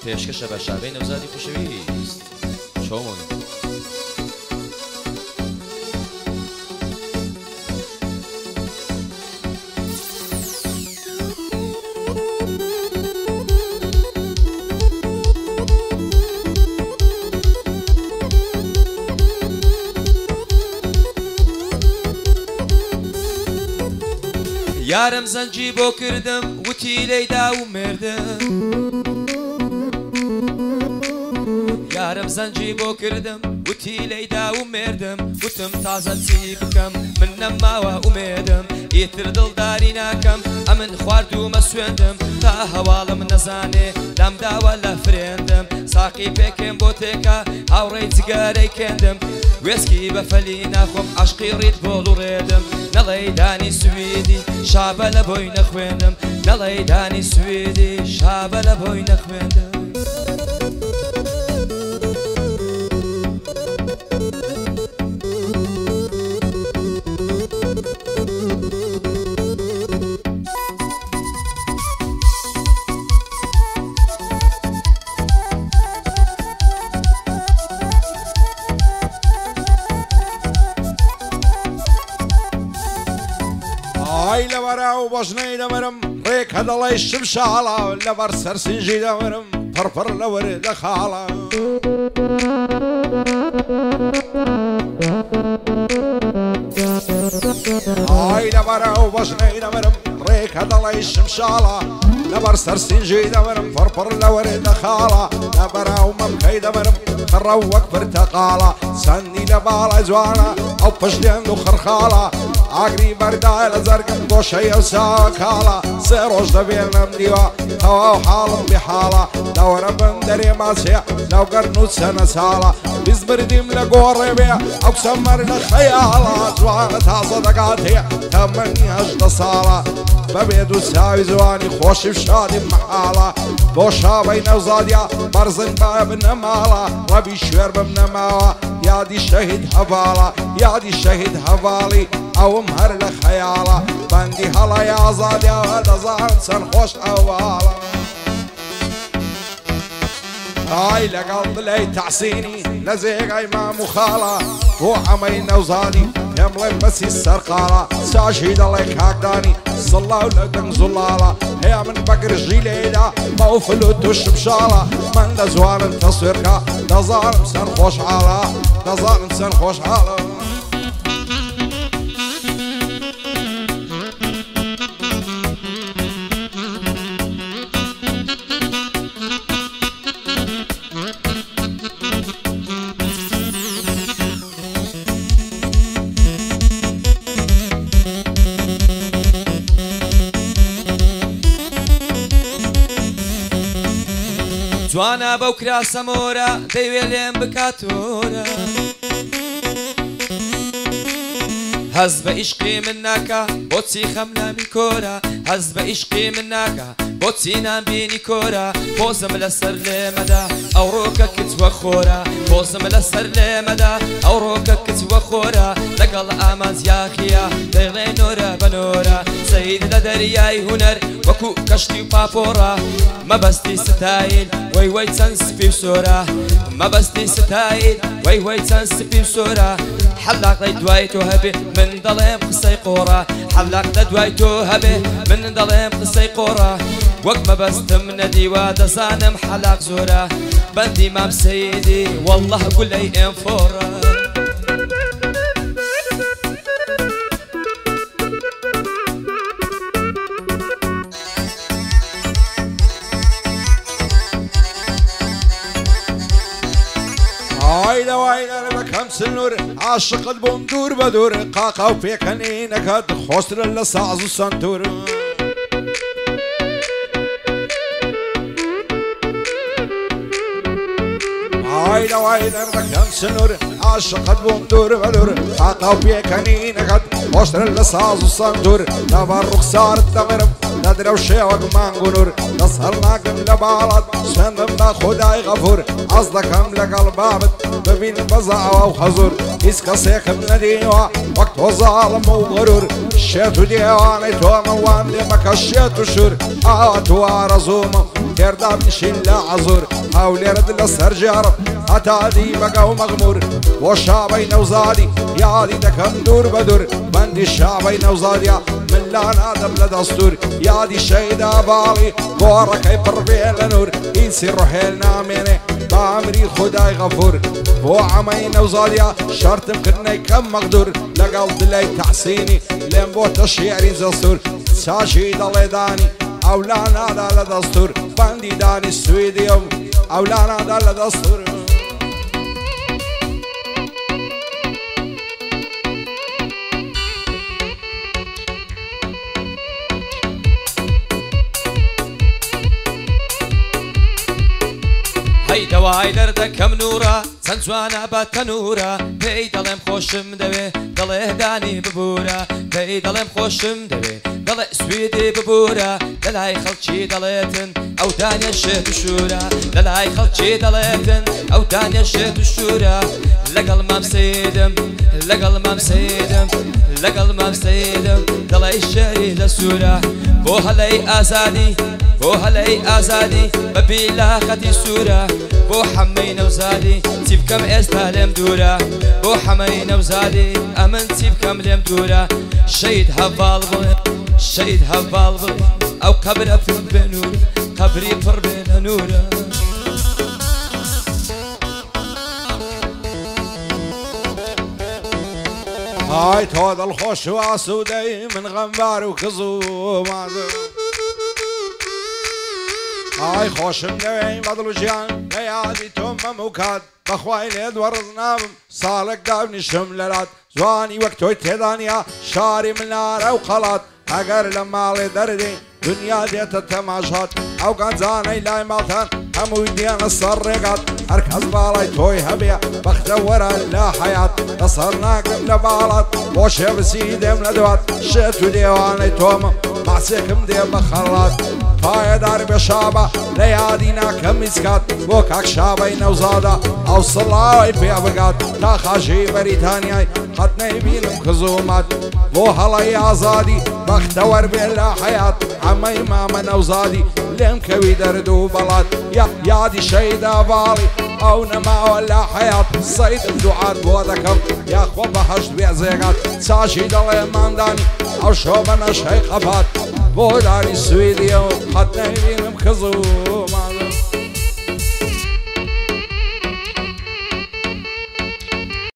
پێشکەشە بە شابەی نەوزادی خوشەویست چۆمون یارم زەنجی بۆ کردم وتی لەیدا و مردم یارم زەنجی بۆ کردم وتی لەیدا و مردم وتم تازە چی بکەم من نەماوە ئومێدم ئیتر دڵداری ناکەم ئەمن خواردومە سوێندم تا هەواڵم نەزانێ لام داوە لە فرێندم ساقی پێکێم بۆ تێکە هاوڕێی جگەرەی کێندم وێسکی بەفەلی ناخۆم عاشقی ڕیت بۆ لوڕێدم نەڵێی دانی سویدی شابە لە بۆی نەخوێندم نەڵێی دانی سویدی شابە لە بۆی نەخوێندم ئای لەبەرە و بەژنەی دەمرم ڕێک هەدەڵی شمشاڵە لەبەر سەرسینجی دەمرم پڕپڕ لە وەرە خاڵە ئای لەبەرە و بەژنەی دەمرم ڕێک هەدەڵی شمشاڵە لەبەر سەرسینجی دەمرم پڕپڕ لە وەرە خاڵە لەبەرە و مەمکەی دەمرم خڕە وەک پرتەقاڵە سەندی لە باڵە جوانە ئەو پشتێن و خڕخاڵە ئاگری بەردای لە زەرگم گۆشەی ئەو ساکاڵە سێ ڕۆژ دەبێنم دیوە تەواو حاڵم بحاڵە دەوەرە بن دەرێ ماچێ ناوگەرن و چەنە ساڵە بیست بردیم لە گۆڕێ بێ ئەو سەمەر لە خەیاڵە جوانە تازە دەگات هەیە تەمەنی هەژدە ساڵە بەبێ دوو چاوی جوانی خۆشی شادی مەحاڵە بۆ شابەی نەوزادیا بەرزن با بنە ماڵە ڕەبی شوێر بم نەماوە یادی شەهید هەڤاڵە یادی شەهید هەڤاڵی ئەوم هەر لە خەیاڵە بەندی هەڵای ئازادیاوە دەزانم چەند خۆش ئەوواڵە ئای لەگەڵ دلەی تەحسینی لە جێگای مام و خاڵە بۆ ئەمەی نەوزادی پێم بڵێ بەسی سەرقاڵە چاشی دەڵێ کاکدانی زڵا و لە دەنگ زوڵاڵە هەیە من بەگرژی لێدا مەوفل و توو شمشاڵە من لە جوانم تەسوێرکە دەزانم چەند خۆشحاڵە دەزانم چەند خۆشحاڵە جوانە بەو کراسەمۆرە دەیوێ لێم بکاتۆرە هەز بە ئیشقی من ناکە بۆچی خەم نامی کۆرە هەز بە ئیشقی من ناکە بۆچی نامبینی کۆرە پۆزم لەسەر لێمەدا ئەو ڕۆکە کچوە خۆرە پۆزم لەسەر لێمەدا ئەو ڕۆکە کچوە خۆرە لەگەڵ ئامانزیاخیە دەیڵێ نۆرە بەنۆرە سەید لە دەریای هونەر وەکو کەشتی و پاپۆڕە مەبەستی ستایل وەی وەی چەند سپی و سۆرە مەبەستی ستایل وەی وەی چەند سپی و سۆرە حەلاقی دوای تۆ هەبێ من دەڵێم قسەی قۆڕە حەلاق لە دوای تۆ هەبێ من دەڵێم قسەی قۆڕە وەک مەبەستم نەدیوە دەزانم حەلاق زۆرە بەندی مام سەیدی وەڵڵە گولەی ئێم فۆڕە ئای لەوای لەرە بەکەم سنوور عاشقت بووم دوور بە دوور قاقا و پێکەنینەکەت خۆشترە لە ساز و سنتور ئای لەوای لەرە بەکەم سنوور عاشقت بووم دوور بە دوور قاقا و پێکەنینەکەت خۆشترە لە ساز و سنتور لەبەر ڕوخسارت دەمرم لە درەو شێوەک مانگ و نور دەسەڵ ناکەم لە باڵات سوێندم بە خودای غەفور ئەس دەکەم لەگەڵ بابت ببین بەزاوە و خەزور هیچ کەسێکم نەدیوە وەک تۆ زاڵم و غەرور شێت و دیوانەی تۆمە وان لێ مەکە شێت و شور ئاوا تو ئارەزوومم تێردا بنشین لە عەزور هەولێرت لەسەر جێڕم هەتا دیبەگە و مەغمور بۆ شابەی نەوزادی یادی دەکەم دوور بە دوور بەندی شابەی نەوزادیا من لا نادم لە دەستور یادی شەیدا باڵی گۆڕەکەی پڕبێ لە نور ئینسی ڕۆحێل نامێنێ بامری خدای غەفور بۆ عەمەی نەوزادیا شەرتم کردنەی کەم مەقدور لەگەڵ دلەی تەحسینی لێم بۆتە شیعری زەسوور چاشی دەڵێدانی ئەولا نادا لە دەستور بەندی دانی سویدیم ئەولا نادا لە دەستور هەی دەوای دەردەکەم نورە چەند جوانە بە تەنورە پێی دەڵێم خۆشم دەوێ دەڵێ دانی ببوورە پێی دەڵێم خۆشم دەوێ دەڵێ سویدی ببوورە لەلای خەڵکی دەڵێتن ئەو دانیە شێت و شورە لەلای خەڵکی دەڵێتن ئەو دانیە شێت و شورە لەگەڵ مام سەیدم لەگەڵ مام سەیدم لەگەڵ مام سەیدم دەڵێ شێری لە سوورە بۆ هەلەی ئازادی بۆ هەلەی ئازادی بە بیلاقەتی سوورە بۆ حەمەی نەوزادی چی بکەم ئێستا لێم دوورە بۆ حەمەی نەوزادی ئەمن چی بکەم لێم دوورە شەید هەڤاڵ بڵێ شەید هەڤاڵ بڵێ ئەو قەبرە پڕ بێ نور قەبری پڕ بێ لە نورە ئای تۆ دڵخۆش و ئاسوودەی من غەمبار و کز و مازە ئای خۆشم دەوێی بەدڵ و ژیان لە یادی تۆم مەم و کات بەخوای لێت وەڕز نابم ساڵێک دابنیشم لەرات جوانی وەک تۆی تێدانیا شاری منارە و قەڵات ئەگەر لە ماڵێ دەردەی دنیا دێتە تەماشات ئەو گەنجانەی لای ماڵتان هەمووی دیانە سەر ڕێگات هەر کەس باڵای تۆی هەبێ بەختە وەرە لە حەیات لەسەر ناکەم لە باڵات بۆ شێوسی دێم لە دوات شێت و دێوانەی تۆمە ماسێکم دێ بە خەڵات پایەدار بێ شابە لە یادی ناکەم میسکات بۆ کاک شابەی نەوزادە ئەو سڵاوی پێ بگات تا خاشی بەریتانیای قەت نەیبینم کزومات بۆ هەڵەی ئازادی بەختەوەر بێ لە حەیات ئەمەی مامە نەوزادی لێم کەوی دەرد و بەڵات یادی شەیدا باڵی ئەو نەماوە لە حەیات سەیدم دوعات بۆ دەکەم یاخۆ بەهەشت بێ زێگات چاشی دەڵێ ماندانی ئەو شۆ بە نەشەی قەپات بۆ داری سویدیە و قەت نەیبینم کزومات